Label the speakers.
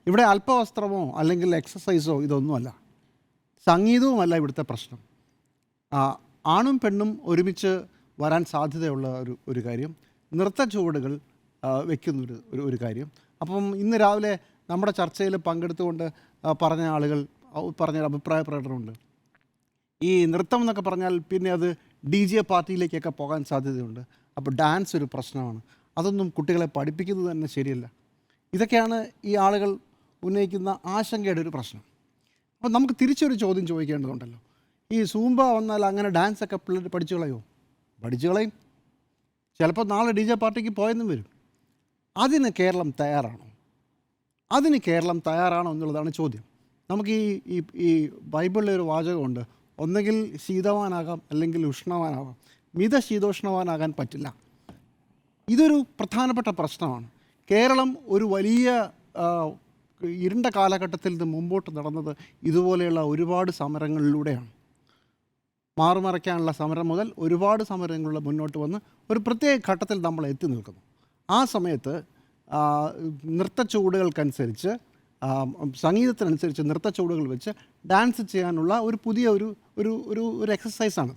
Speaker 1: ഇവിടെ അല്പവസ്ത്രമോ അല്ലെങ്കിൽ എക്സസൈസോ ഇതൊന്നുമല്ല, സംഗീതവുമല്ല ഇവിടുത്തെ പ്രശ്നം. ആണും പെണ്ണും ഒരുമിച്ച് വരാൻ സാധ്യതയുള്ള ഒരു കാര്യം, നൃത്ത ചുവടുകൾ വയ്ക്കുന്നൊരു ഒരു കാര്യം. അപ്പം ഇന്ന് രാവിലെ നമ്മുടെ ചർച്ചയിൽ പങ്കെടുത്തുകൊണ്ട് പറഞ്ഞ ആളുകൾ പറഞ്ഞൊരു അഭിപ്രായ പ്രകടനമുണ്ട്. ഈ നൃത്തം എന്നൊക്കെ പറഞ്ഞാൽ പിന്നെ അത് DJ പാർട്ടിയിലേക്കൊക്കെ പോകാൻ സാധ്യതയുണ്ട്. അപ്പോൾ ഡാൻസ് ഒരു പ്രശ്നമാണ്, അതൊന്നും കുട്ടികളെ പഠിപ്പിക്കുന്നത് തന്നെ ശരിയല്ല. ഇതൊക്കെയാണ് ഈ ആളുകൾ ഉന്നയിക്കുന്ന ആശങ്കയുടെ ഒരു പ്രശ്നം. അപ്പോൾ നമുക്ക് തിരിച്ചൊരു ചോദ്യം ചോദിക്കേണ്ടതുണ്ടല്ലോ. ഈ സൂംബ വന്നാൽ അങ്ങനെ ഡാൻസൊക്കെ പിള്ളേർ പഠിച്ചു കളയോ? പഠിച്ചു കളയും. ചിലപ്പോൾ നാളെ DJ പാർട്ടിക്ക് പോയെന്നും വരും. അതിന് കേരളം തയ്യാറാണോ? എന്നുള്ളതാണ് ചോദ്യം. നമുക്ക് ഈ ബൈബിളിലെ ഒരു വാചകമുണ്ട്, ഒന്നുകിൽ ശീതവാനാകാം അല്ലെങ്കിൽ ഉഷ്ണവാനാകാം, മിതശീതോഷ്ണവാനാകാൻ പറ്റില്ല. ഇതൊരു പ്രധാനപ്പെട്ട പ്രശ്നമാണ്. കേരളം ഒരു വലിയ ഇരുണ്ട കാലഘട്ടത്തിൽ നിന്ന് മുമ്പോട്ട് നടന്നത് ഇതുപോലെയുള്ള ഒരുപാട് സമരങ്ങളിലൂടെയാണ്. മാറുമറയ്ക്കാനുള്ള സമരം മുതൽ ഒരുപാട് സമരങ്ങളിൽ മുന്നോട്ട് വന്ന് ഒരു പ്രത്യേക ഘട്ടത്തിൽ നമ്മൾ എത്തി നിൽക്കുന്നു. ആ സമയത്ത് നൃത്തച്ചുവടുകൾക്കനുസരിച്ച്, സംഗീതത്തിനനുസരിച്ച് നൃത്തച്ചുവടുകൾ വെച്ച് ഡാൻസ് ചെയ്യാനുള്ള ഒരു പുതിയ ഒരു എക്സസൈസാണ്.